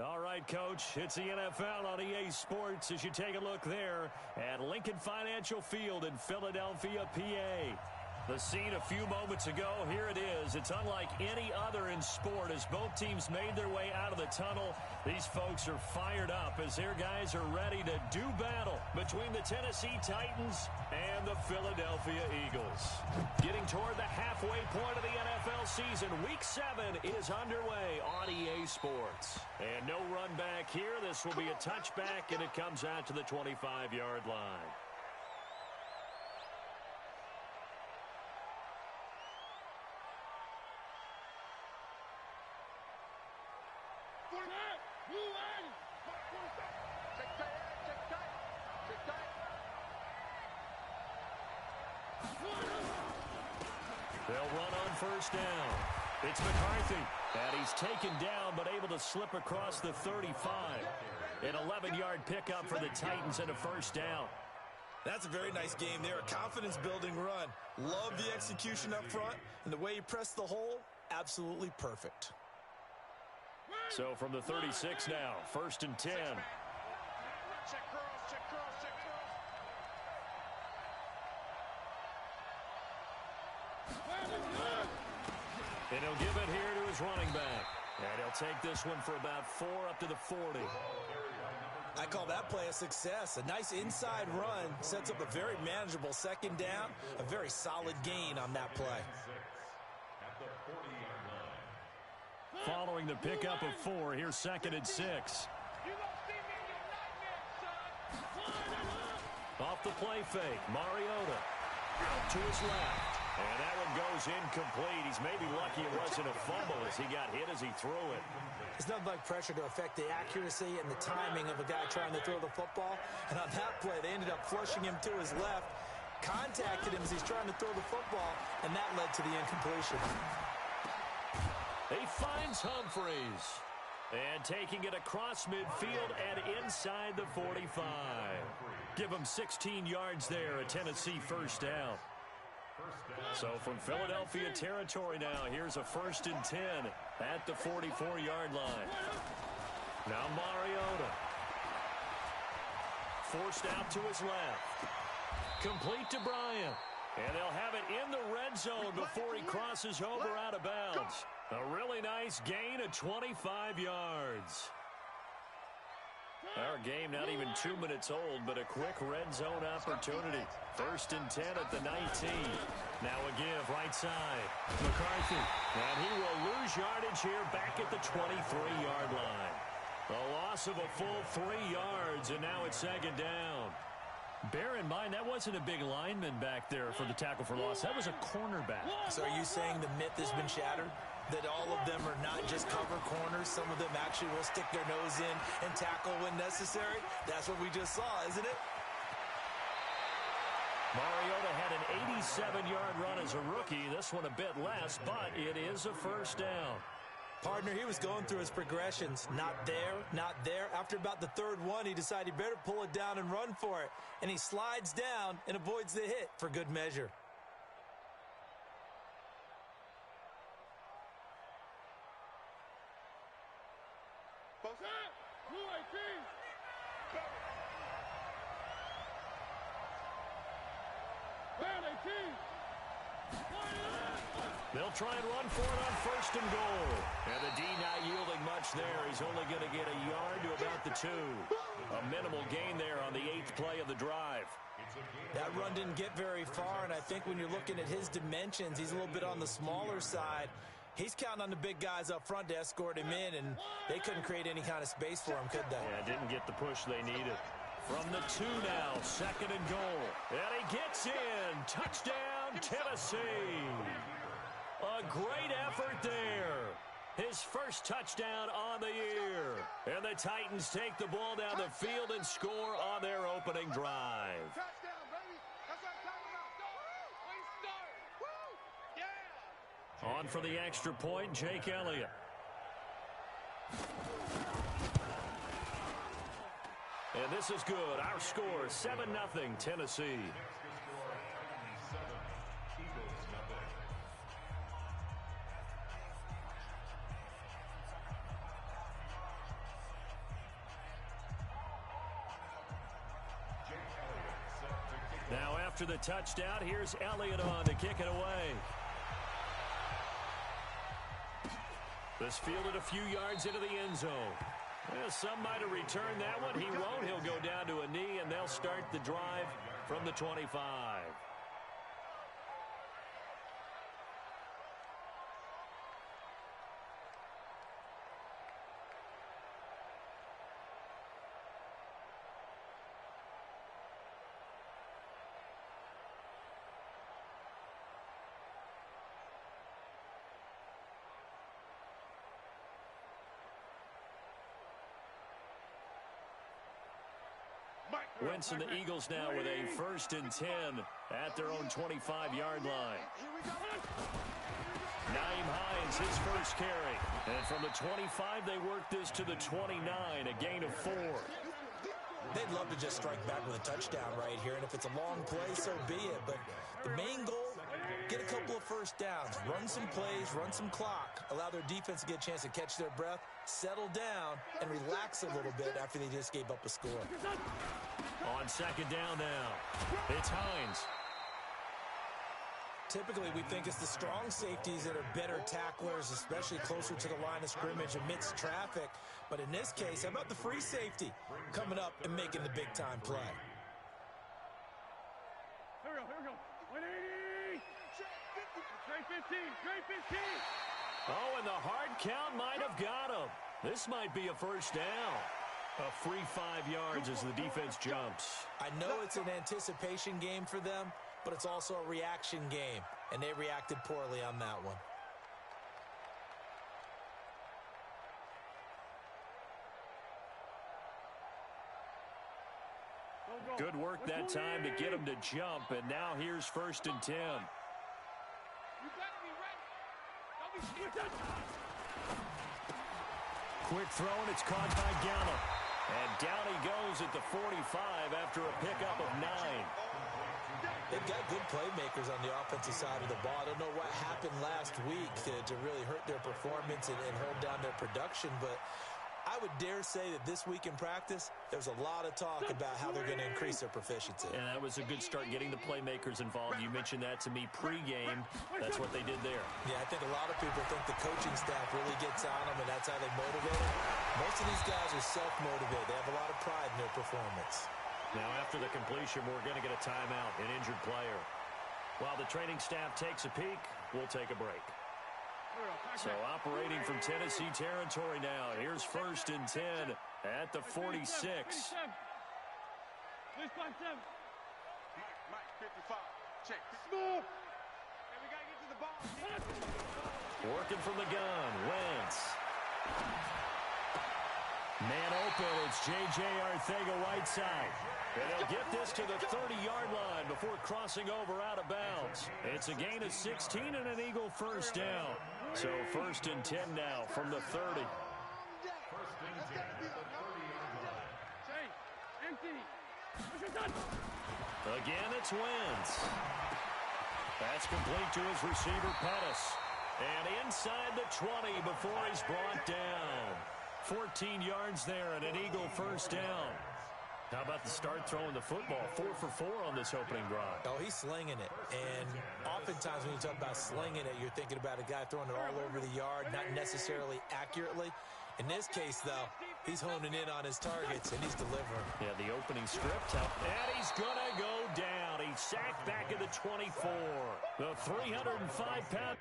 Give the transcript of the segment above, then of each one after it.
All right, Coach, it's the NFL on EA Sports as you take a look there at Lincoln Financial Field in Philadelphia, PA. The scene a few moments ago, here it is. It's unlike any other in sport as both teams made their way out of the tunnel. These folks are fired up as their guys are ready to do battle between the Tennessee Titans and the Philadelphia Eagles. Getting toward the halfway point of the NFL season, Week 7 is underway on EA Sports. And no run back here. This will be a touchback, and it comes out to the 25-yard line. They'll run on first down. It's McCarthy, and he's taken down but able to slip across the 35. An 11-yard pickup for the Titans and a first down. That's a very nice game there, a confidence-building run. Love the execution up front, and the way he pressed the hole, absolutely perfect. So from the 36 now, first and 10. Check cross, check cross, check cross. And he'll give it here to his running back. And he'll take this one for about 4 up to the 40. I call that play a success. A nice inside run sets up a very manageable second down. A very solid gain on that play. Following the pickup of 4, here's second and 6. Off the play fake, Mariota out to his left. And that one goes incomplete. He's maybe lucky it wasn't a fumble as he got hit as he threw it. It's nothing like pressure to affect the accuracy and the timing of a guy trying to throw the football. And on that play, they ended up flushing him to his left, contacted him as he's trying to throw the football, and that led to the incompletion. He finds Humphreys. And taking it across midfield and inside the 45. Give him 16 yards there, a Tennessee first down. So from Philadelphia territory now, here's a first and 10 at the 44-yard line. Now Mariota. Forced out to his left. Complete to Bryant. And they'll have it in the red zone before he crosses over out of bounds. A really nice gain of 25 yards. Our game not even 2 minutes old, but a quick red zone opportunity. First and 10 at the 19. Now a give right side. McCarthy. And he will lose yardage here back at the 23-yard line. A loss of a full 3 yards, and now it's second down. Bear in mind, that wasn't a big lineman back there for the tackle for loss. That was a cornerback. So are you saying the myth has been shattered? That all of them are not just cover corners? Some of them actually will stick their nose in and tackle when necessary? That's what we just saw, isn't it? Mariota had an 87-yard run as a rookie. This one a bit less, but it is a first down. Partner, he was going through his progressions. Not there, not there. After about the third one, he decided he better pull it down and run for it. And he slides down and avoids the hit for good measure. They'll try and run for it on first and goal. And the D not yielding much there. He's only going to get a yard to about the 2. A minimal gain there on the 8th play of the drive. That run didn't get very far, and I think when you're looking at his dimensions, he's a little bit on the smaller side. He's counting on the big guys up front to escort him in, and they couldn't create any kind of space for him, could they? Yeah, didn't get the push they needed. From the 2 now, second and goal. And he gets in. Touchdown, Tennessee. A great effort there. His first touchdown on the year. And the Titans take the ball down the field and score on their opening drive. Touchdown, baby. That's what I'm talking about. Way to start. Woo! Yeah. On for the extra point, Jake Elliott. And this is good. Our score, 7-0, Tennessee. After the touchdown, here's Elliott on to kick it away. This fielded a few yards into the end zone. Well, some might have returned that one. He won't. He'll go down to a knee, and they'll start the drive from the 25. Wentz and the Eagles now with a 1st and 10 at their own 25-yard line. Naeem Hines, his first carry. And from the 25, they work this to the 29, a gain of 4. They'd love to just strike back with a touchdown right here, and if it's a long play, so be it. But the main goal, get a couple of first downs, run some plays, run some clock, allow their defense to get a chance to catch their breath, settle down, and relax a little bit after they just gave up a score. On 2nd down now, it's Hines. Typically, we think it's the strong safeties that are better tacklers, especially closer to the line of scrimmage amidst traffic. But in this case, how about the free safety coming up and making the big-time play? Here we go. 180. Straight 15. Oh, and the hard count might have got him. This might be a first down. A free 5 yards as the defense jumps. I know it's an anticipation game for them, but it's also a reaction game, and they reacted poorly on that one. Good work that time to get him to jump, and now here's 1st and 10. You gotta be ready. Don't be scared. Quick throw, and it's caught by Gallup. And down he goes at the 45 after a pickup of 9. They've got good playmakers on the offensive side of the ball. I don't know what happened last week to really hurt their performance and hold down their production, but I would dare say that this week in practice, there's a lot of talk about how they're going to increase their proficiency. And that was a good start getting the playmakers involved. You mentioned that to me pregame. That's what they did there. Yeah, I think a lot of people think the coaching staff really gets on them, and that's how they motivate them. Most of these guys are self-motivated. They have a lot of pride in their performance. Now, after the completion, we're going to get a timeout, an injured player. While the training staff takes a peek, we'll take a break. So operating from Tennessee territory now. Here's 1st and 10 at the 46. Please, 5-7. Mike, 55. Check. Smooth. And we gotta get to the ball. Working from the gun, Wentz. Man open, it's J.J. Arcega-Whiteside. And they'll get this to the 30-yard line before crossing over out of bounds. It's a gain of 16 and an Eagle first down. So 1st and 10 now from the 30. Again, it's Wentz. That's complete to his receiver, Pettis. And inside the 20 before he's brought down. 14 yards there and an Eagle first down. How about the start throwing the football? 4 for 4 on this opening drive. Oh, he's slinging it. And oftentimes when you talk about slinging it, you're thinking about a guy throwing it all over the yard, not necessarily accurately. In this case, though, he's honing in on his targets, and he's delivering. Yeah, the opening script. And he's going to go down. He's sacked back at the 24. The 305-pound...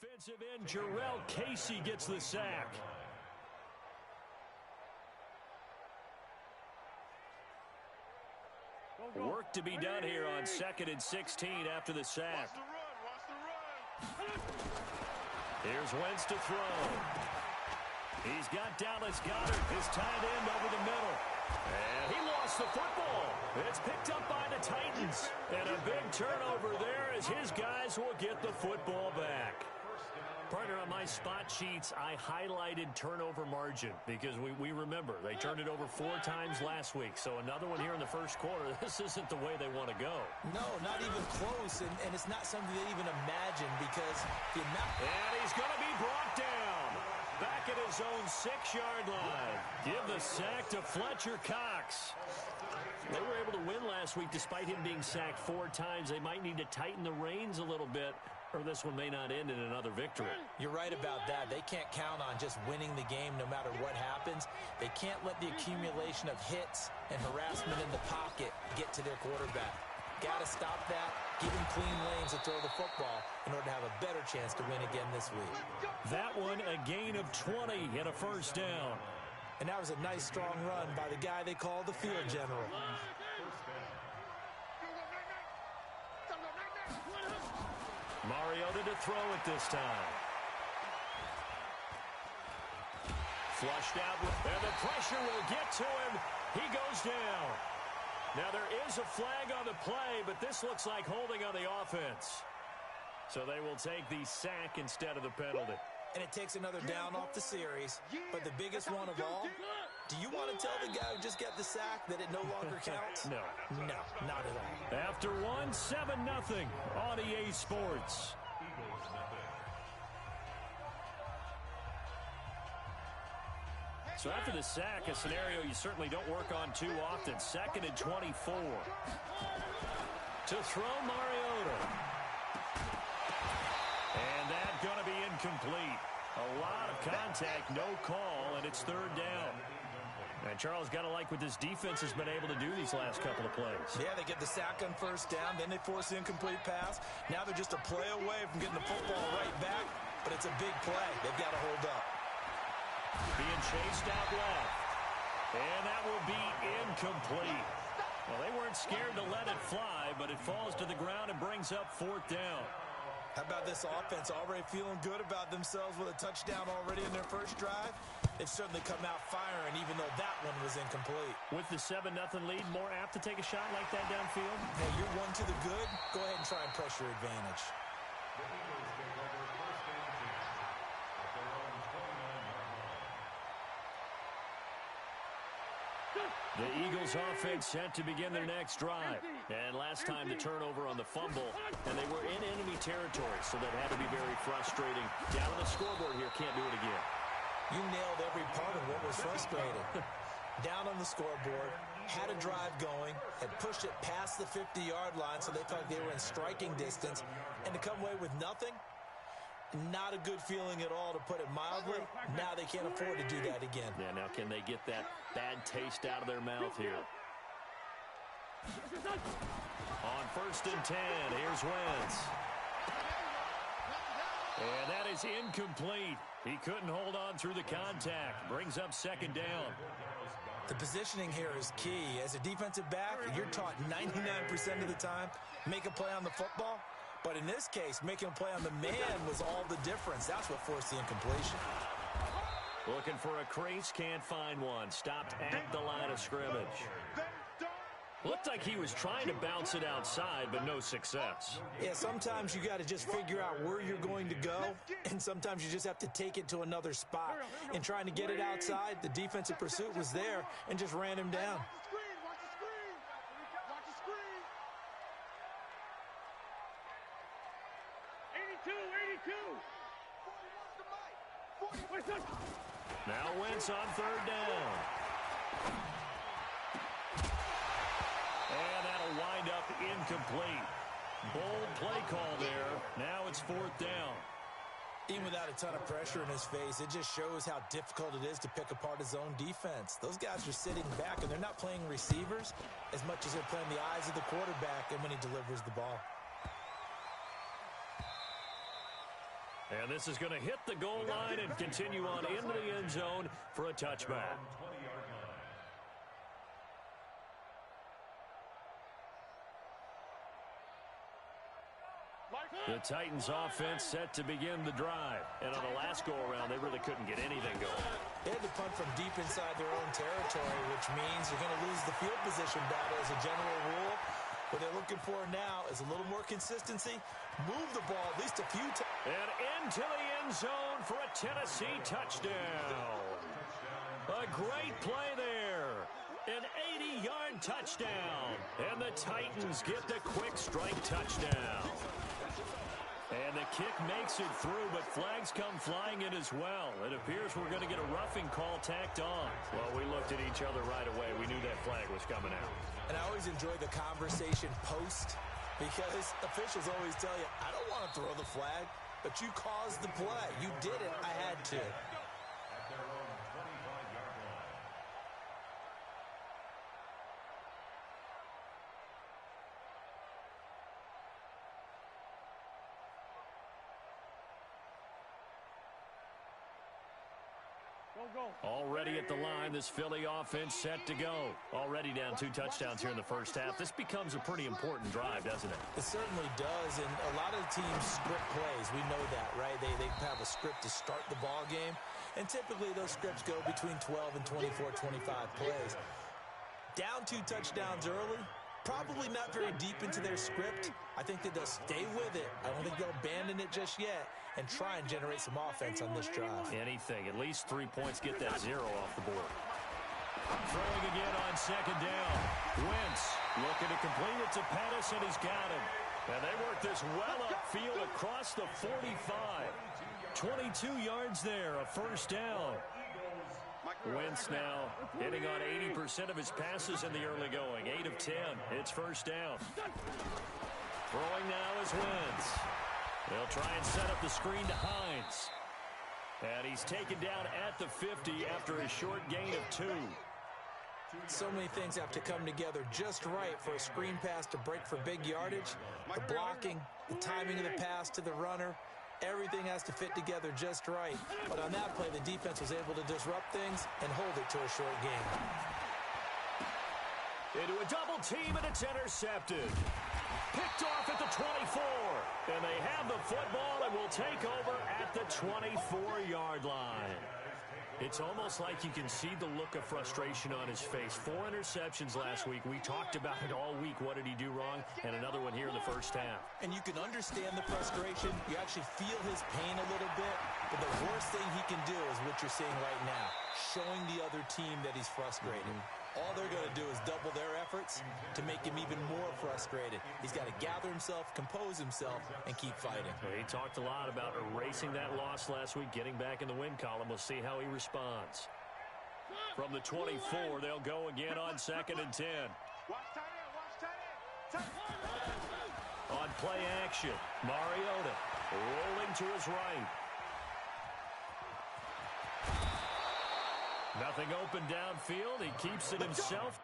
Defensive end Jarrell Casey gets the sack. Go. Work to be done here on 2nd and 16 after the sack. Watch the run. Here's Wentz to throw. He's got Dallas Goedert, his tight end, over the middle. And he lost the football. It's picked up by the Titans. And a big turnover there as his guys will get the football back. Partner, on my spot sheets, I highlighted turnover margin because we remember they turned it over 4 times last week. So another one here in the first quarter. This isn't the way they want to go. No, not even close, and it's not something they even imagine because the amount... And he's going to be brought down. Back at his own 6-yard line. Give the sack to Fletcher Cox. They were able to win last week despite him being sacked 4 times. They might need to tighten the reins a little bit, or this one may not end in another victory. You're right about that. They can't count on just winning the game no matter what happens. They can't let the accumulation of hits and harassment in the pocket get to their quarterback. Got to stop that, give him clean lanes to throw the football in order to have a better chance to win again this week. That one, a gain of 20 and a first down. And that was a nice, strong run by the guy they call the field general. Mariota to throw it this time. Flushed out, and the pressure will get to him. He goes down. Now, there is a flag on the play, but this looks like holding on the offense. So they will take the sack instead of the penalty. And it takes another down off the series. But the biggest one of all, do you want to tell the guy who just got the sack that it no longer counts? No. No, not at all. After 1, 7-0 on EA Sports. So after the sack, a scenario you certainly don't work on too often. 2nd and 24. To throw Mariota. And that's going to be incomplete. A lot of contact, no call, and it's 3rd down. And Charles, got to like what this defense has been able to do these last couple of plays. Yeah, they get the sack on 1st down, then they force the incomplete pass. Now they're just a play away from getting the football right back, but it's a big play. They've got to hold up. Being chased out left. And that will be incomplete. Well, they weren't scared to let it fly, but it falls to the ground and brings up 4th down. How about this offense already feeling good about themselves with a touchdown already in their first drive? They've certainly come out firing, even though that one was incomplete. With the 7-0 lead, more apt to take a shot like that downfield? Hey, you're one to the good. Go ahead and try and press your advantage. The Eagles offense set to begin their next drive. And last time the turnover on the fumble, and they were in enemy territory, so that had to be very frustrating. Down on the scoreboard here, can't do it again. You nailed every part of what was frustrating. Down on the scoreboard, had a drive going, had pushed it past the 50-yard line so they felt they were in striking distance, and to come away with nothing, not a good feeling at all, to put it mildly. Now they can't afford to do that again. Yeah, now can they get that bad taste out of their mouth here? On 1st and 10, here's Wentz. And that is incomplete. He couldn't hold on through the contact. Brings up 2nd down. The positioning here is key. As a defensive back, you're taught 99% of the time, make a play on the football. But in this case, making a play on the man was all the difference. That's what forced the incompletion. Looking for a crease, can't find one. Stopped at the line of scrimmage. Looked like he was trying to bounce it outside, but no success. Yeah, sometimes you got to just figure out where you're going to go, and sometimes you just have to take it to another spot. In trying to get it outside, the defensive pursuit was there and just ran him down. Now Wentz on 3rd down. And that'll wind up incomplete. Bold play call there. Now it's 4th down. Even without a ton of pressure in his face, it just shows how difficult it is to pick apart his own defense. Those guys are sitting back, and they're not playing receivers as much as they're playing the eyes of the quarterback and when he delivers the ball. And this is going to hit the goal line and continue on into the end zone for a touchback. The Titans offense set to begin the drive. And on the last go-around, they really couldn't get anything going. They had to punt from deep inside their own territory, which means you're going to lose the field position battle as a general rule. What they're looking for now is a little more consistency. Move the ball at least a few times. And into the end zone for a Tennessee touchdown. A great play there. An 80-yard touchdown. And the Titans get the quick strike touchdown. And the kick makes it through, but flags come flying in as well. It appears we're going to get a roughing call tacked on. Well, we looked at each other right away. We knew that flag was coming out. And I always enjoy the conversation post because officials always tell you, I don't want to throw the flag, but you caused the play. You did it. I had to. Already at the line, this Philly offense set to go. Already down 2 touchdowns here in the first half. This becomes a pretty important drive, doesn't it? It certainly does, and a lot of teams script plays. We know that, right? They have a script to start the ball game, and typically those scripts go between 12 and 24, 25 plays. Down 2 touchdowns early, probably not very deep into their script. I think that they'll stay with it. I don't think they'll abandon it just yet and try and generate some offense on this drive. Anything. At least 3 points. Get that 0 off the board. Throwing again on second down. Wentz looking to complete it to Pettis, and he's got him. And they work this well upfield across the 45. 22 yards there, a first down. Wentz now hitting on 80% of his passes in the early going. 8 of 10. It's first down. Throwing now is Wentz. They'll try and set up the screen to Hines. And he's taken down at the 50 after a short gain of 2. So many things have to come together just right for a screen pass to break for big yardage. The blocking, the timing of the pass to the runner, everything has to fit together just right. But on that play, the defense was able to disrupt things and hold it to a short gain. Into a double team, and it's intercepted. Picked off at the 24. And they have the football and will take over at the 24-yard line. It's almost like you can see the look of frustration on his face. 4 interceptions last week. We talked about it all week. What did he do wrong? And another one here in the first half. And you can understand the frustration. You actually feel his pain a little bit. But the worst thing he can do is what you're seeing right now, showing the other team that he's frustrated. All they're going to do is double their efforts to make him even more frustrated. He's got to gather himself, compose himself, and keep fighting. Well, he talked a lot about erasing that loss last week, getting back in the win column. We'll see how he responds. From the 24, they'll go again on 2nd and 10. Watch tight end, watch tight end. On play action, Mariota rolling to his right. Nothing open downfield. He keeps it himself.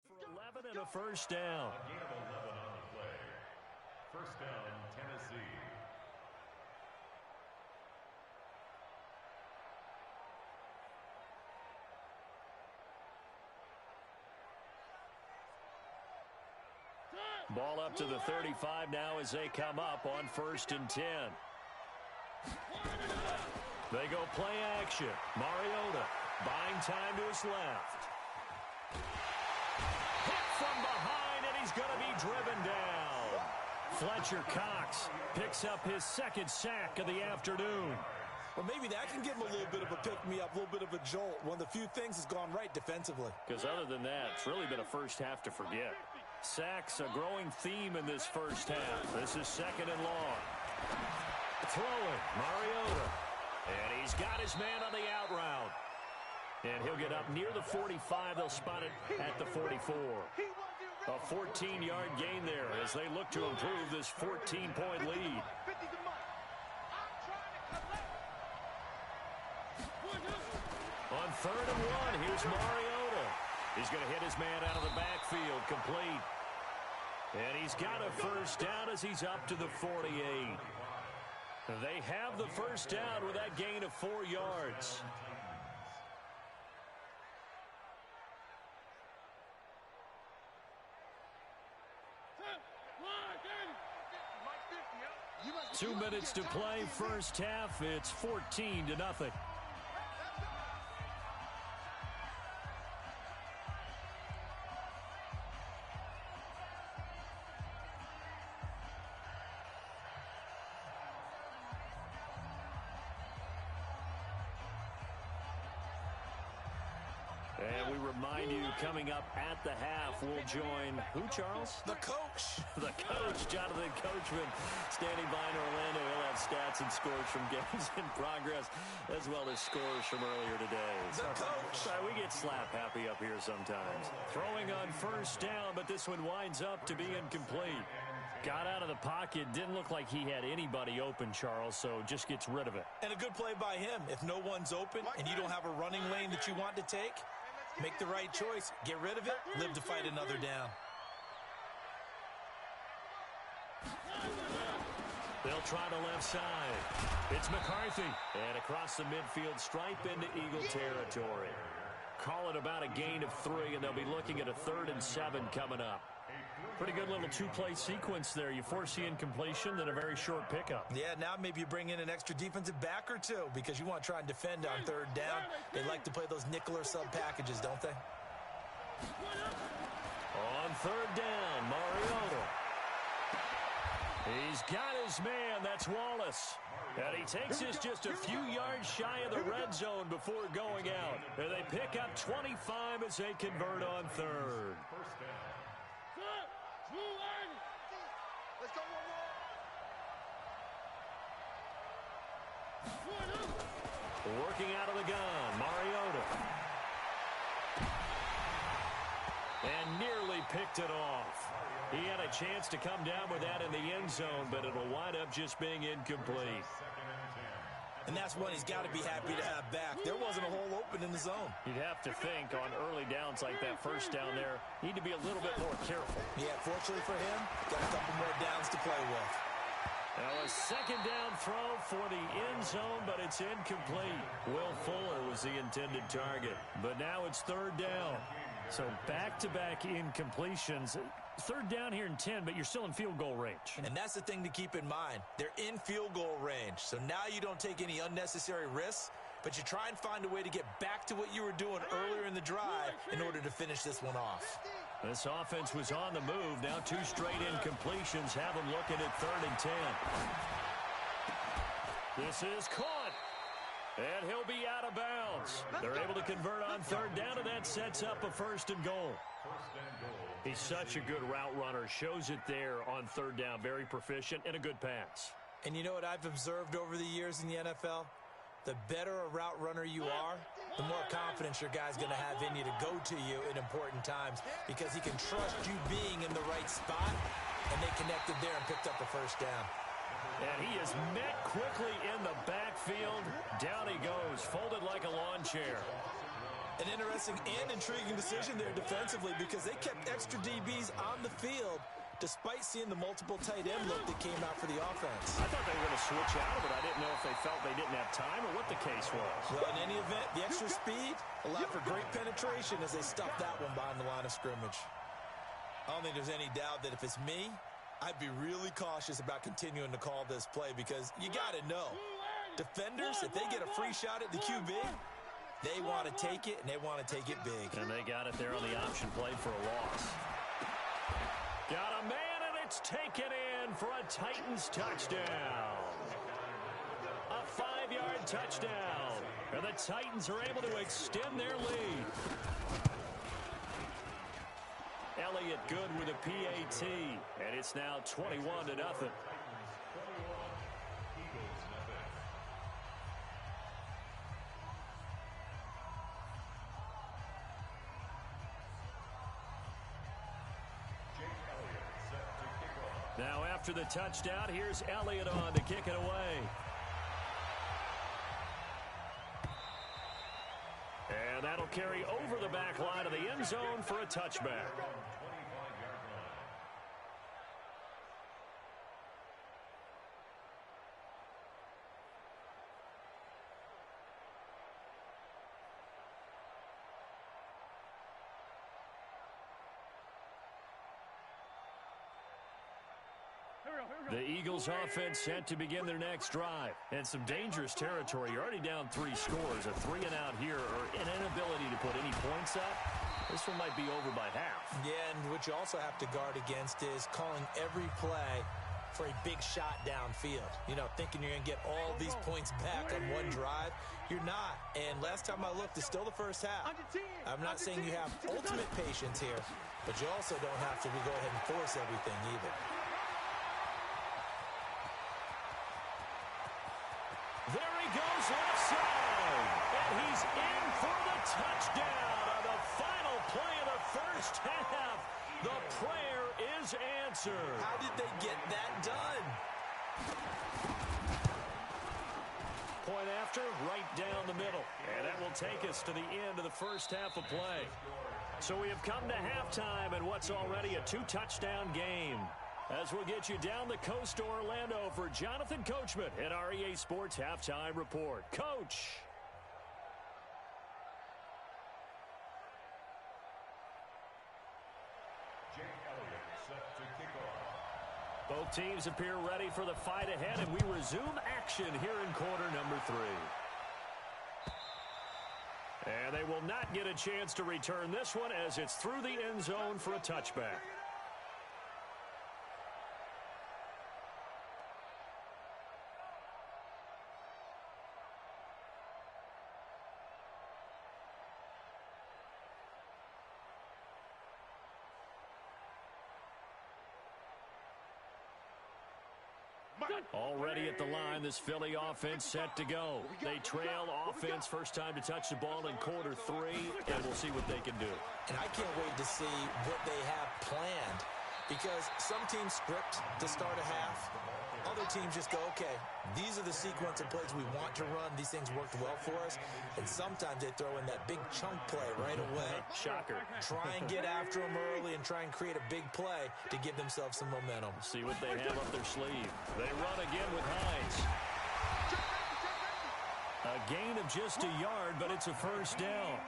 For 11 and a first down. A gain of 11 on the play. First down, Tennessee. Ball up to the 35 now as they come up on 1st and 10. They go play action. Mariota buying time to his left. Hit from behind, and he's going to be driven down. Fletcher Cox picks up his 2nd sack of the afternoon. Well, maybe that can give him a little bit of a pick-me-up, a little bit of a jolt. One of the few things has gone right defensively. Because other than that, it's really been a first half to forget. Sacks, a growing theme in this first half. This is 2nd and long. Throwing, Mariota. And he's got his man on the out route. And he'll get up near the 45. They'll spot it at the 44. A 14-yard gain there as they look to improve this 14-point lead. On 3rd and 1, here's Mariota. He's going to hit his man out of the backfield, complete. And he's got a first down as he's up to the 48. They have the first down with that gain of 4 yards. Two minutes to play, first half. It's 14-0. And we remind you, coming up at the half, we'll join who, Charles? The coach. The coach, Jonathan Coachman, standing by in Orlando. He'll have stats and scores from games in progress, as well as scores from earlier today. The coach. We get slap happy up here sometimes. Throwing on first down, but this one winds up to be incomplete. Got out of the pocket, didn't look like he had anybody open, Charles, so just gets rid of it. And a good play by him. If no one's open and you don't have a running lane that you want to take, make the right choice. Get rid of it. Live to fight another down. They'll try the left side. It's McCarthy. And across the midfield stripe into Eagle territory. Call it about a gain of 3, and they'll be looking at a 3rd and 7 coming up. Pretty good little two-play sequence there. You force the incompletion, then a very short pickup. Yeah, now maybe you bring in an extra defensive back or two because you want to try and defend on 3rd down. They like to play those nickel or sub packages, don't they? On 3rd down, Mariota. He's got his man. That's Wallace. And he takes this just a few yards shy of the red zone before going out. And they pick up 25 as they convert on 3rd. Let's go, Working out of the gun, Mariota. And nearly picked it off. He had a chance to come down with that in the end zone, but it'll wind up just being incomplete. And that's one he's got to be happy to have back. There wasn't a hole open in the zone. You'd have to think on early downs like that first down there, need to be a little bit more careful. Yeah, fortunately for him, got a couple more downs to play with. Now a 2nd down throw for the end zone, but it's incomplete. Will Fuller was the intended target, but now it's 3rd down. So back-to-back incompletions. 3rd down here in 10, but you're still in field goal range. And that's the thing to keep in mind. They're in field goal range. So now you don't take any unnecessary risks, but you try and find a way to get back to what you were doing earlier in the drive in order to finish this one off. This offense was on the move. Now 2 straight incompletions have them looking at 3rd and 10. This is caught. And he'll be out of bounds. They're able to convert on 3rd down, and that sets up a 1st and goal. He's such a good route runner. Shows it there on 3rd down. Very proficient and a good pass. And you know what I've observed over the years in the NFL? The better a route runner you are, the more confidence your guy's going to have in you to go to you in important times because he can trust you being in the right spot, and they connected there and picked up the 1st down. And he is met quickly in the backfield. Down he goes, folded like a lawn chair. An interesting and intriguing decision there defensively because they kept extra DBs on the field despite seeing the multiple tight end look that came out for the offense. I thought they were going to switch out of it. I didn't know if they felt they didn't have time or what the case was. Well, in any event, the extra speed allowed for great penetration as they stuffed that one behind the line of scrimmage. I don't think there's any doubt that if it's me, I'd be really cautious about continuing to call this play because you got to know, defenders, if they get a free shot at the QB, they want to take it, and they want to take it big. And they got it there on the option play for a loss. Got a man, and it's taken in for a Titans touchdown. A 5-yard touchdown. And the Titans are able to extend their lead. Elliott good with a PAT, and it's now 21-0. Now after the touchdown, here's Elliott on to kick it away. And that'll carry over the back line of the end zone for a touchback. The Eagles offense set to begin their next drive. And some dangerous territory. You're already down 3 scores. A 3-and-out here or an inability to put any points up. This one might be over by half. Yeah, and what you also have to guard against is calling every play for a big shot downfield. You know, thinking you're going to get all these points back on one drive. You're not. And last time I looked, it's still the first half. I'm not saying you have ultimate patience here, but you also don't have to go ahead and force everything either. There he goes left side. And he's in for the touchdown on the final play of the first half. The prayer is answered. How did they get that done? Point after, right down the middle. And that will take us to the end of the first half of play. So we have come to halftime in what's already a 2-touchdown game. As we'll get you down the coast to Orlando for Jonathan Coachman at our EA Sports Halftime Report. Coach. Jake Elliott set to kick off. Both teams appear ready for the fight ahead, and we resume action here in quarter number 3. And they will not get a chance to return this one as it's through the end zone for a touchback. Already at the line, this Philly offense set to go. They trail offense, first time to touch the ball in quarter 3, and we'll see what they can do. And I can't wait to see what they have planned, because some teams script to start a half. Other teams just go, okay, these are the sequence of plays we want to run. These things worked well for us. And sometimes they throw in that big chunk play right away. Shocker. Try and get after them early and try and create a big play to give themselves some momentum. See what they have up their sleeve. They run again with Hines. A gain of just a yard, but it's a first down.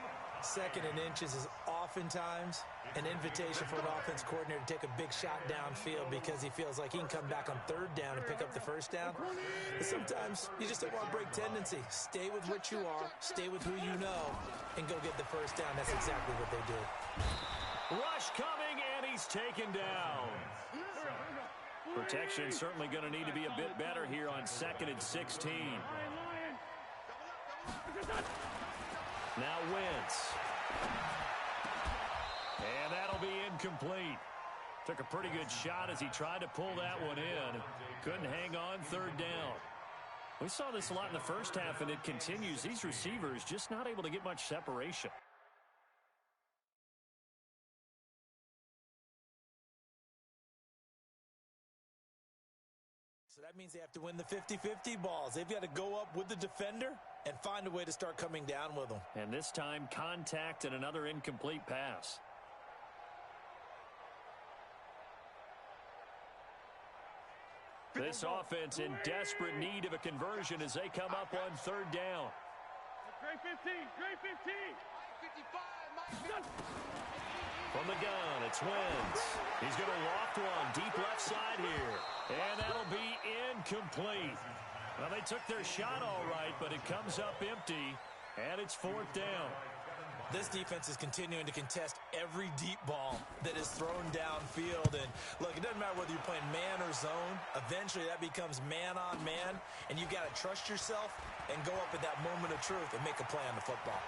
Second and inches is oftentimes an invitation for an offense coordinator to take a big shot downfield because he feels like he can come back on third down and pick up the first down. But sometimes you just don't want to break tendency. Stay with what you are, stay with who you know, and go get the first down. That's exactly what they do. Rush coming, and he's taken down. Protection certainly going to need to be a bit better here on 2nd and 16. Now Wentz. And that'll be incomplete. Took a pretty good shot as he tried to pull that one in. Couldn't hang on third down. We saw this a lot in the first half, and it continues. These receivers just not able to get much separation. So that means they have to win the 50-50 balls. They've got to go up with the defender and find a way to start coming down with them. And this time, contact and another incomplete pass. This offense in desperate need of a conversion as they come up on third down. Great 15, great 15. 55, From the gun, it's Wentz. He's going to loft one deep left side here. And that'll be incomplete. Well, they took their shot all right, but it comes up empty, and it's fourth down. This defense is continuing to contest every deep ball that is thrown downfield. And, look, it doesn't matter whether you're playing man or zone. Eventually, that becomes man on man, and you've got to trust yourself and go up at that moment of truth and make a play on the football.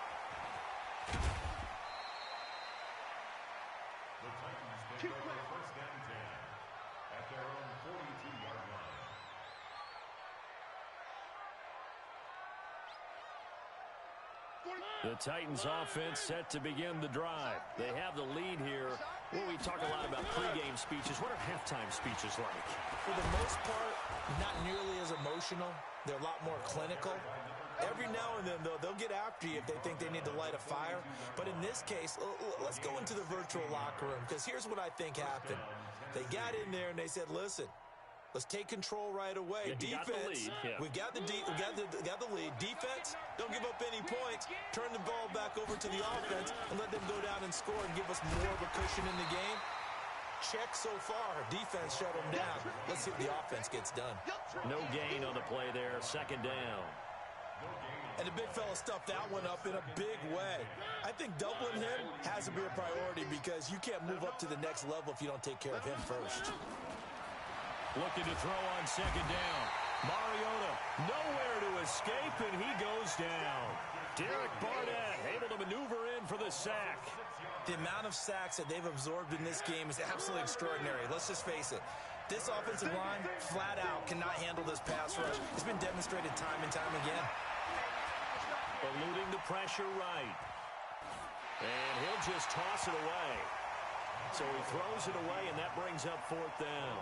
The Titans pick up the first down 10 at their own 42-yard line. The Titans offense set to begin the drive. They have the lead here. Well, we talk a lot about pregame speeches. What are halftime speeches like? For the most part, not nearly as emotional. They're a lot more clinical. Every now and then, though, they'll get after you if they think they need to light a fire. But in this case, let's go into the virtual locker room, because here's what I think happened. They got in there and they said, listen, let's take control right away. Yeah, Defense, we got the lead. Defense, don't give up any points. Turn the ball back over to the offense and let them go down and score and give us more of a cushion in the game. Check so far. Defense shut them down. Let's see if the offense gets done. No gain on the play there. Second down. And the big fella stuffed that one up in a big way. I think doubling him has to be a priority, because you can't move up to the next level if you don't take care of him first. Looking to throw on second down. Mariota nowhere to escape, and he goes down. Derek Barnett able to maneuver in for the sack. The amount of sacks that they've absorbed in this game is absolutely extraordinary. Let's just face it. This offensive line, flat out, cannot handle this pass rush. It's been demonstrated time and time again. Eluding the pressure right. And he'll just toss it away. So he throws it away, and that brings up fourth down.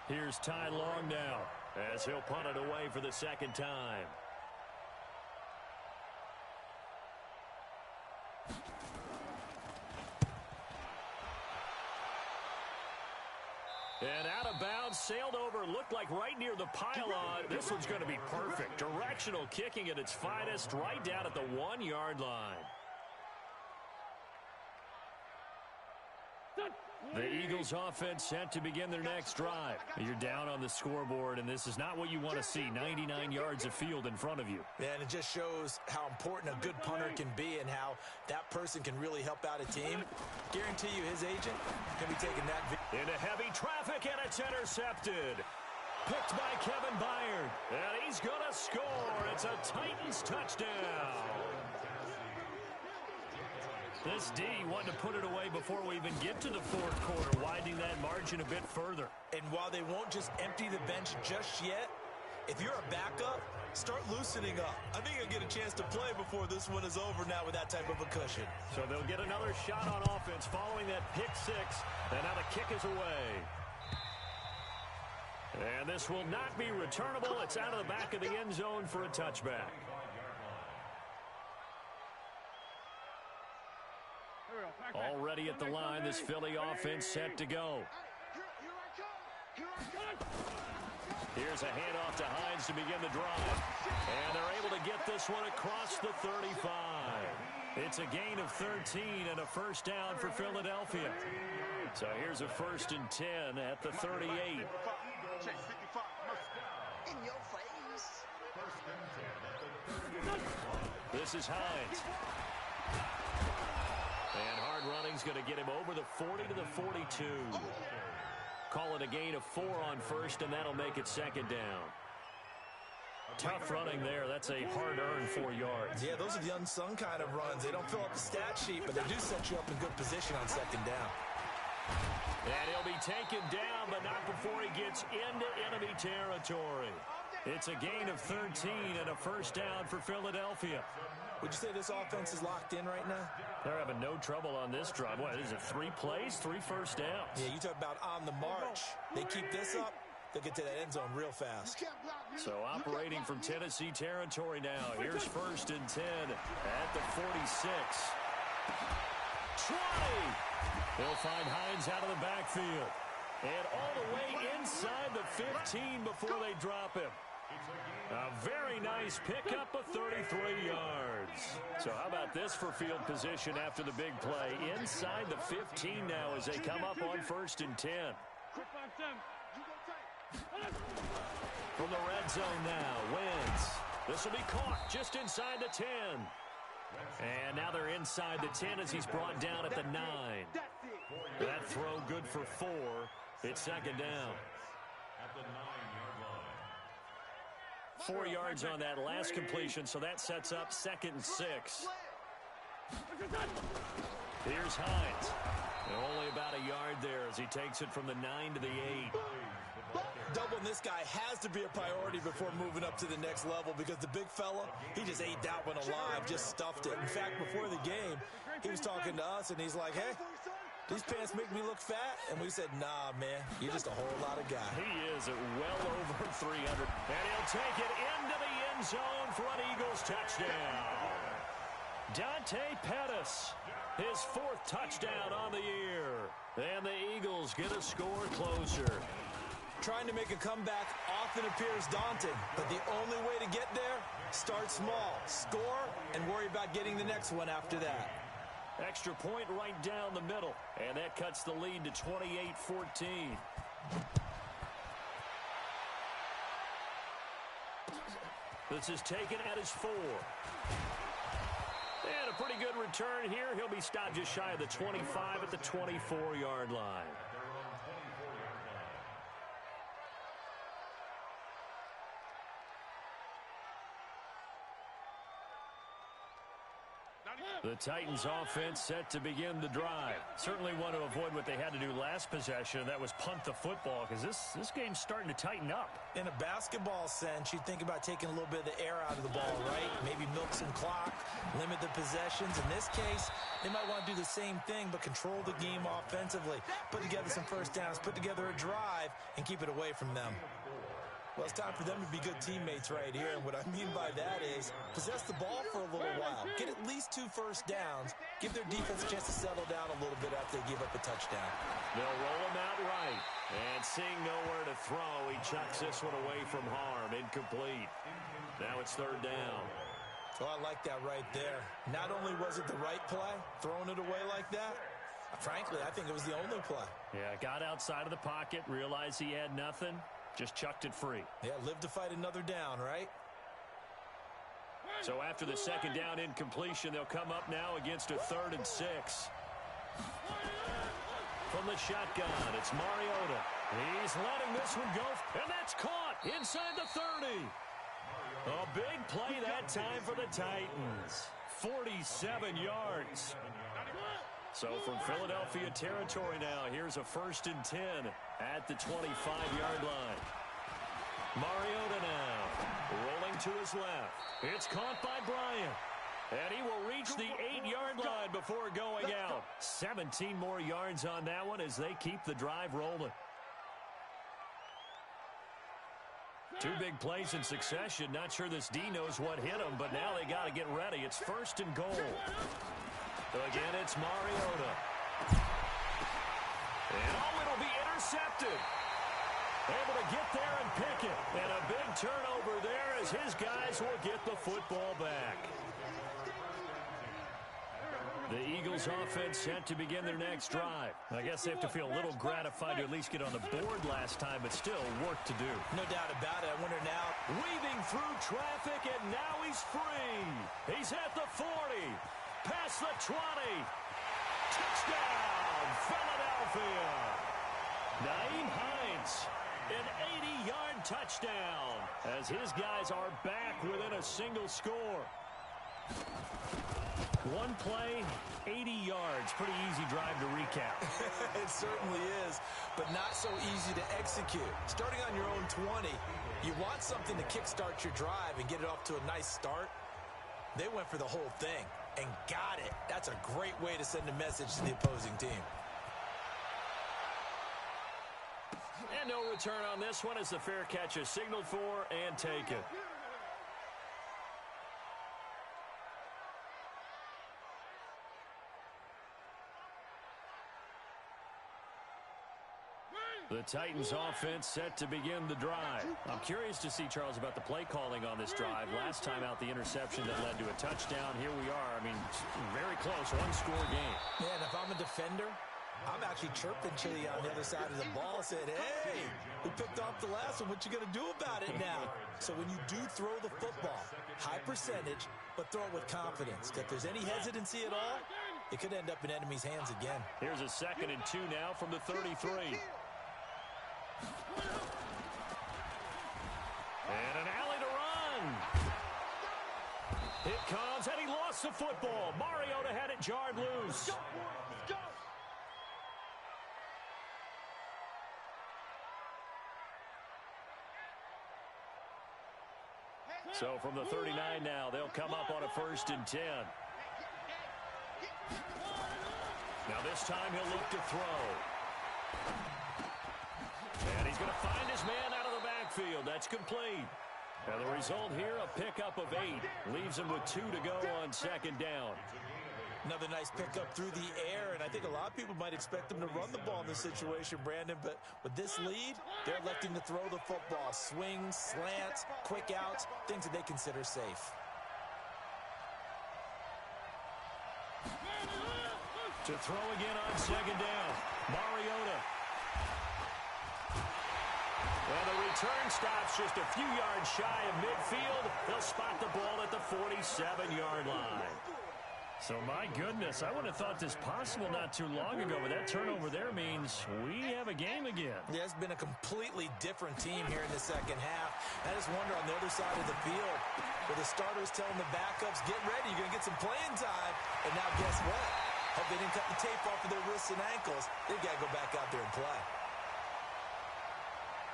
Here's Ty Long now, as he'll punt it away for the second time. And out of bounds, sailed over, looked like right near the pylon. This one's going to be perfect. Directional kicking at its finest, right down at the 1-yard line. The Eagles offense set to begin their next drive. You're down on the scoreboard, and this is not what you want to see. 99 yards of field in front of you. Yeah, and it just shows how important a good punter can be and how that person can really help out a team. Guarantee you his agent can be taking that. Into heavy traffic, and it's intercepted. Picked by Kevin Byard. And he's going to score. It's a Titans touchdown. This D wanted to put it away before we even get to the fourth quarter, widening that margin a bit further. And while they won't just empty the bench just yet, if you're a backup, start loosening up. I think you'll get a chance to play before this one is over now with that type of a cushion. So they'll get another shot on offense following that pick six. And now the kick is away. And this will not be returnable. It's out of the back of the end zone for a touchback. Already at the line, this Philly offense set to go. Here's a handoff to Hines to begin the drive. And they're able to get this one across the 35. It's a gain of 13 and a first down for Philadelphia. So here's a 1st and 10 at the 38. This is Hines. And hard running's going to get him over the 40 to the 42. Call it a gain of 4 on first, and that'll make it second down. Tough running there. That's a hard-earned 4 yards. Yeah, those are the unsung kind of runs. They don't fill up the stat sheet, but they do set you up in good position on second down. And he'll be taken down, but not before he gets into enemy territory. It's a gain of 13 and a first down for Philadelphia. Would you say this offense is locked in right now? They're having no trouble on this drive. What is it, 3 plays, 3 first downs? Yeah, you talk about on the march. They keep this up, they'll get to that end zone real fast. So operating from Tennessee territory now. Here's 1st and 10 at the 46. 20! They'll find Hines out of the backfield. And all the way inside the 15 before they drop him. A very nice pickup of 33 yards. So how about this for field position after the big play? Inside the 15 now as they come up on 1st and 10. From the red zone now, Wentz. This will be caught just inside the 10. And now they're inside the 10 as he's brought down at the 9. That throw good for 4. It's second down. At the 9-yard line. 4 yards on that last completion, so that sets up 2nd and 6. Here's Hines. And only about a yard there as he takes it from the 9 to the 8. Doubling this guy has to be a priority before moving up to the next level because the big fella, he just ate that one alive, just stuffed it. In fact, before the game, he was talking to us, and he's like, hey, these pants make me look fat? And we said, nah, man, you're just a whole lot of guy. He is at well over 300. And he'll take it into the end zone for an Eagles touchdown. Dante Pettis, his 4th touchdown on the year. And the Eagles get a score closer. Trying to make a comeback often appears daunting, but the only way to get there, start small, score, and worry about getting the next one after that. Extra point right down the middle, and that cuts the lead to 28-14. This is taken at his 4. And a pretty good return here. He'll be stopped just shy of the 25 at the 24-yard line. The Titans offense set to begin the drive. Certainly want to avoid what they had to do last possession. That was punt the football because this game's starting to tighten up. In a basketball sense, you think about taking a little bit of the air out of the ball, right? Maybe milk some clock, limit the possessions. In this case, they might want to do the same thing but control the game offensively. Put together some first downs, put together a drive, and keep it away from them. Well, it's time for them to be good teammates right here, and what I mean by that is possess the ball for a little while, get at least 2 first downs, give their defense a chance to settle down a little bit after they give up a touchdown. They'll roll him out right, and seeing nowhere to throw, he chucks this one away from harm, incomplete. Now it's 3rd down. Oh, I like that right there. Not only was it the right play, throwing it away like that, frankly, I think it was the only play. Yeah, got outside of the pocket, realized he had nothing. Just chucked it free. Yeah, live to fight another down, right? So after the 2nd down incompletion, they'll come up now against a 3rd and 6. From the shotgun, it's Mariota. He's letting this one go, and that's caught inside the 30. A big play that time for the Titans. 47 yards. So from Philadelphia territory now, here's a 1st and 10 at the 25-yard line. Mariota now rolling to his left. It's caught by Bryant. And he will reach the 8-yard line before going out. 17 more yards on that one as they keep the drive rolling. 2 big plays in succession. Not sure this D knows what hit him, but now they got to get ready. It's 1st and goal. Again, it's Mariota. And it'll be intercepted. Able to get there and pick it. And a big turnover there as his guys will get the football back. The Eagles offense set to begin their next drive. I guess they have to feel a little gratified to at least get on the board last time, but still work to do. No doubt about it. I wonder now. Weaving through traffic, and now he's free. He's at the 40. Past the 20. Touchdown, Philadelphia. Naeem Hines, an 80-yard touchdown as his guys are back within a single score. One play, 80 yards. Pretty easy drive to recap. It certainly is, but not so easy to execute. Starting on your own 20, you want something to kickstart your drive and get it off to a nice start. They went for the whole thing and got it. That's a great way to send a message to the opposing team. And no return on this one as the fair catch is signaled for and taken. The Titans offense set to begin the drive. I'm curious to see, Charles, about the play calling on this drive. Last time out, the interception that led to a touchdown. Here we are. I mean, very close, one-score game. Yeah, and if I'm a defender, I'm actually chirping Chili on the other side of the ball, saying, hey, we picked off the last one. What you going to do about it now? So when you do throw the football, high percentage, but throw it with confidence. If there's any hesitancy at all, it could end up in enemy's hands again. Here's a 2nd and 2 now from the 33. And an alley to run. It comes, and he lost the football. Mariota had it jarred loose. So from the 39 now, they'll come up on a 1st and 10. Now this time he'll look to throw. And he's going to find his man out of the backfield. That's complete. And the result here, a pickup of 8. Leaves him with 2 to go on 2nd down. Another nice pickup through the air, and I think a lot of people might expect them to run the ball in this situation, Brandon, but with this lead, they're electing to throw the football. Swings, slants, quick outs, things that they consider safe. To throw again on 2nd down. Mariota. Well, the return stops just a few yards shy of midfield. They'll spot the ball at the 47-yard line. So, my goodness, I would have thought this possible not too long ago, but that turnover there means we have a game again. Yeah, it's been a completely different team here in the second half. I just wonder on the other side of the field, where the starters telling the backups, get ready, you're going to get some playing time. And now guess what? Hope they didn't cut the tape off of their wrists and ankles. They've got to go back out there and play.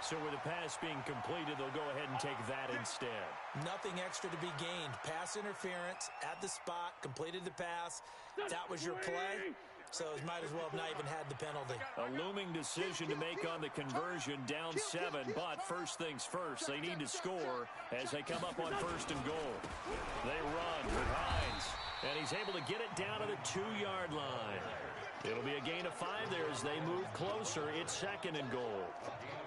So with the pass being completed, they'll go ahead and take that instead. Nothing extra to be gained. Pass interference at the spot, completed the pass. That was your play. So might as well have not even had the penalty. A looming decision to make on the conversion, down 7. But first things first, they need to score as they come up on 1st and goal. They run with Hines, and he's able to get it down to the 2-yard line. It'll be a gain of 5 there as they move closer. It's 2nd and goal.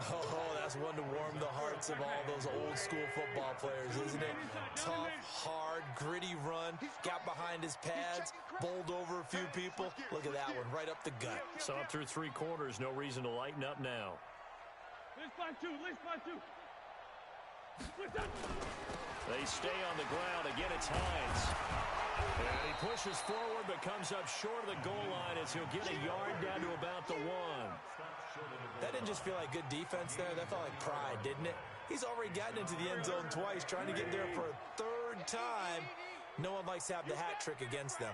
Oh, that's one to warm the hearts of all those old school football players, isn't it? Tough, hard, gritty run. Got behind his pads, bowled over a few people. Look at that one, right up the gut. So up through 3 quarters, no reason to lighten up now. They stay on the ground. Again, it's Hines. And he pushes forward but comes up short of the goal line as he'll get a yard down to about the 1. That didn't just feel like good defense there. That felt like pride, didn't it? He's already gotten into the end zone twice, trying to get there for a 3rd time. No one likes to have the hat trick against them.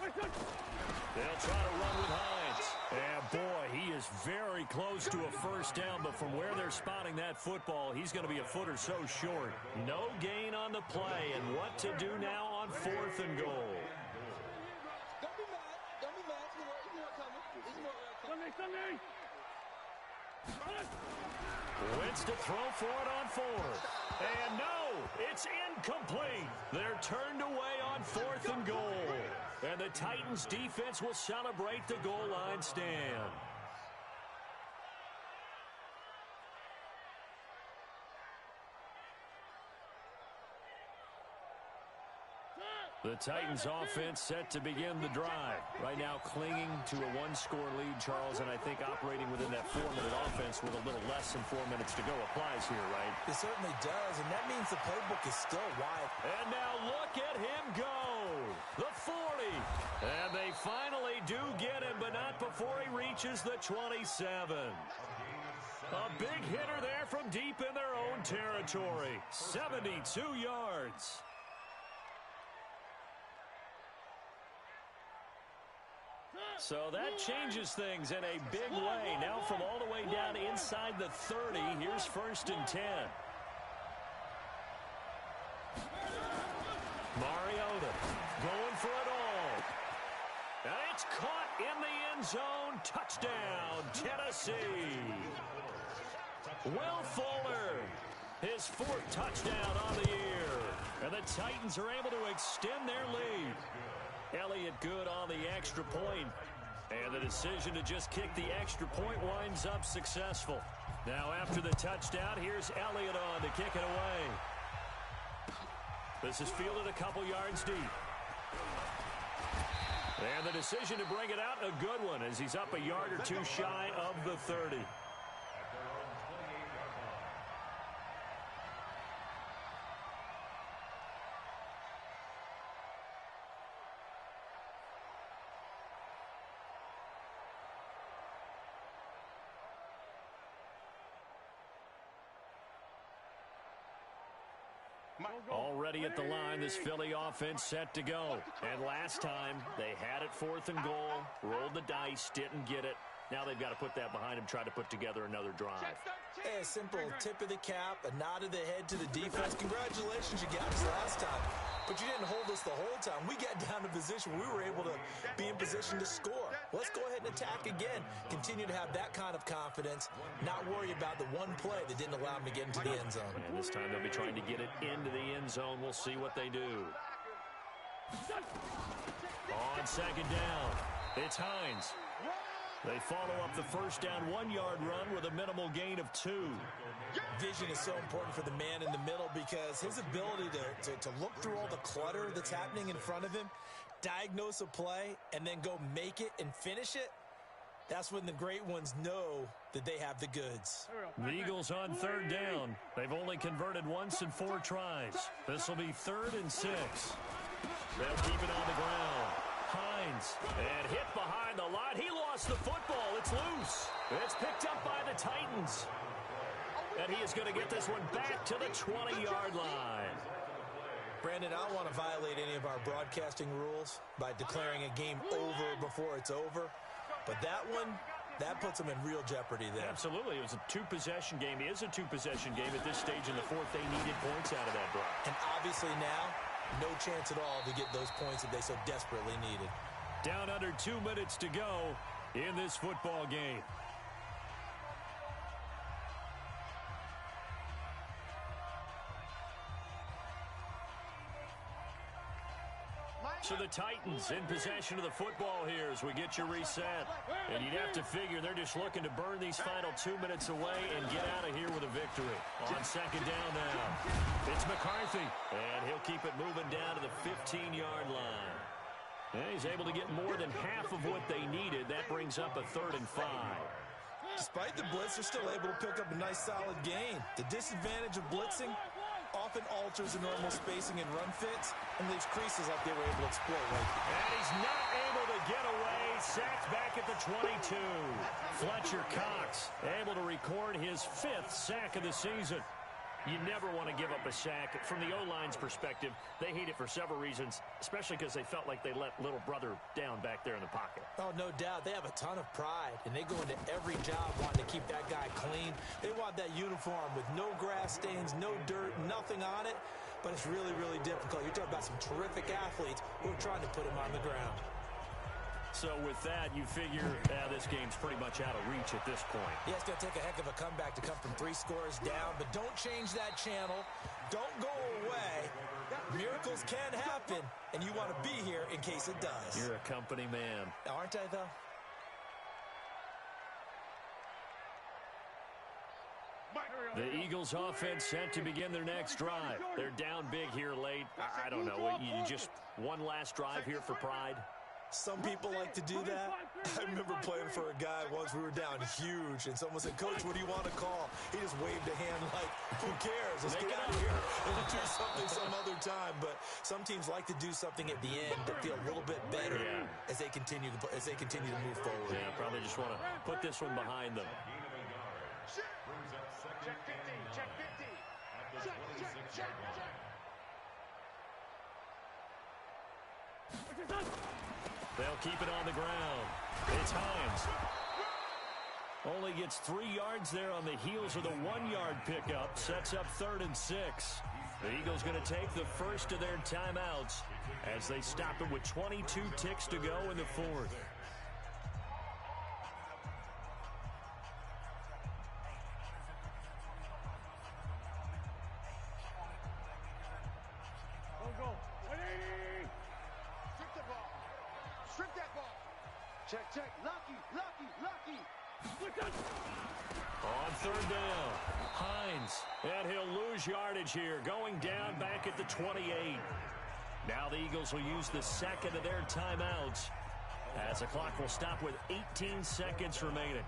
They'll try to run with Hines. And boy, he is very close to a 1st down, but from where they're spotting that football, he's going to be a foot or so short. No gain on the play, and what to do now on 4th and goal. Don't be mad. Don't be mad. It's more coming. It's more coming. Wentz to throw for it on 4th. And no, it's incomplete. They're turned away on 4th and goal. And the Titans defense will celebrate the goal line stand. The Titans offense set to begin the drive. Right now clinging to a 1-score lead, Charles, and I think operating within that 4-minute offense with a little less than 4 minutes to go applies here, right? It certainly does, and that means the playbook is still wide. And now look at him go. The 40. And they finally do get him, but not before he reaches the 27. A big hitter there from deep in their own territory. 72 yards. So that changes things in a big way. Now from all the way down inside the 30, here's 1st and 10. Mariota going for it all. And it's caught in the end zone. Touchdown, Tennessee. Will Fuller, his 4th touchdown on the year. And the Titans are able to extend their lead. Elliott good on the extra point. And the decision to just kick the extra point winds up successful. Now after the touchdown, here's Elliott on to kick it away. This is fielded a couple yards deep. And the decision to bring it out, a good one, as he's up a yard or 2 shy of the 30. Already at the line, this Philly offense set to go. And last time, they had it 4th and goal, rolled the dice, didn't get it. Now they've got to put that behind them, try to put together another drive. Hey, a simple tip of the cap, a nod of the head to the defense. Congratulations, you got us last time. But you didn't hold us the whole time. We got down to position where we were able to be in position to score. Let's go ahead and attack again. Continue to have that kind of confidence, not worry about the one play that didn't allow them to get into the end zone. And this time they'll be trying to get it into the end zone. We'll see what they do. On second down, it's Hines. They follow up the first down 1-yard run with a minimal gain of 2. Vision is so important for the man in the middle because his ability to look through all the clutter that's happening in front of him, diagnose a play, and then go make it and finish it, that's when the great ones know that they have the goods. The Eagles on third down. They've only converted once in 4 tries. This will be 3rd and 6. They'll keep it on the ground. Hines, and hit behind the line. He lost the football. It's loose. It's picked up by the Titans. And he is going to get this one back to the 20-yard line. Brandon, I don't want to violate any of our broadcasting rules by declaring a game over before it's over. But that one, that puts them in real jeopardy there. Absolutely. It was a 2-possession game. It is a 2-possession game at this stage in the 4th. They needed points out of that drive. And obviously now, no chance at all to get those points that they so desperately needed. Down under 2 minutes to go in this football game. So the Titans in possession of the football here as we get you reset. And you'd have to figure they're just looking to burn these final 2 minutes away and get out of here with a victory. On second down now, it's McCarthy. And he'll keep it moving down to the 15-yard line. And he's able to get more than half of what they needed. That brings up a 3rd and 5. Despite the blitz, they're still able to pick up a nice solid gain. The disadvantage of blitzing often alters the normal spacing and run fits and leaves creases like they were able to exploit. And he's not able to get away. Sacked back at the 22. Fletcher Cox able to record his 5th sack of the season. You never want to give up a sack. From the O-line's perspective, they hate it for several reasons, especially because they felt like they let little brother down back there in the pocket. Oh, no doubt. They have a ton of pride, and they go into every job wanting to keep that guy clean. They want that uniform with no grass stains, no dirt, nothing on it, but it's really, really difficult. You're talking about some terrific athletes who are trying to put him on the ground. So with that, you figure this game's pretty much out of reach at this point. Yeah, it's going to take a heck of a comeback to come from 3 scores down, but don't change that channel. Don't go away. Miracles can happen, and you want to be here in case it does. You're a company man. Aren't I, though? The Eagles offense set to begin their next drive. They're down big here late. I don't know. You just one last drive here for pride? Some people like to do that. I remember playing for a guy once. We were down huge, and someone said, "Coach, what do you want to call?" He just waved a hand like, "Who cares? Let's get out of here and do something some other time." But some teams like to do something at the end to feel a little bit better as they continue to move forward. Yeah, probably just want to put this one behind them. Check 50, check 50. Check. They'll keep it on the ground. It's Hines. Only gets 3 yards there on the heels of the 1-yard pickup. Sets up 3rd and 6. The Eagles going to take the first of their timeouts as they stop it with 22 ticks to go in the 4th. Strip that ball. Check. Lucky. On 3rd down, Hines. And he'll lose yardage here, going down back at the 28. Now the Eagles will use the second of their timeouts as the clock will stop with 18 seconds remaining.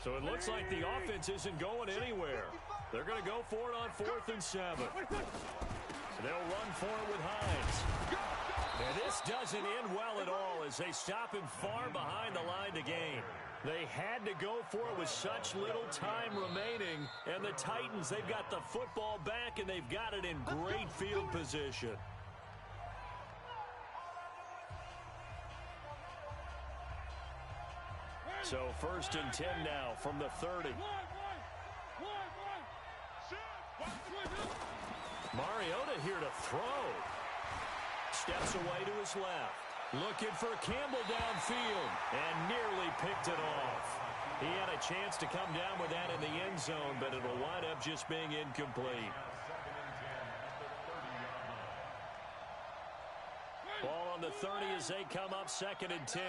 So it looks like the offense isn't going anywhere. They're going to go for it on 4th and 7. So they'll run for it with Hines. And this doesn't end well at all as they stop him far behind the line to gain. They had to go for it with such little time remaining. And the Titans, they've got the football back, and they've got it in great field position. So 1st and 10 now from the 30. Mariota here to throw. Steps away to his left. Looking for Campbell downfield and nearly picked it off. He had a chance to come down with that in the end zone, but it'll wind up just being incomplete. Ball on the 30 as they come up 2nd and 10.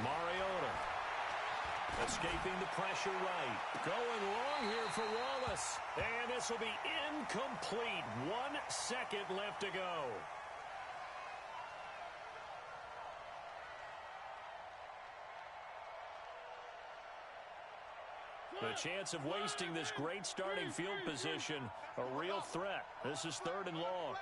Mariota escaping the pressure right. Going long here for Wallace. And this will be incomplete. 1 second left to go. The chance of wasting this great starting field position, a real threat. This is 3rd and long.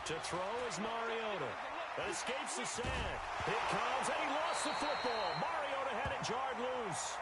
To throw is Mariota. That escapes the sack. It comes, and he lost the football. Mariota had it jarred loose.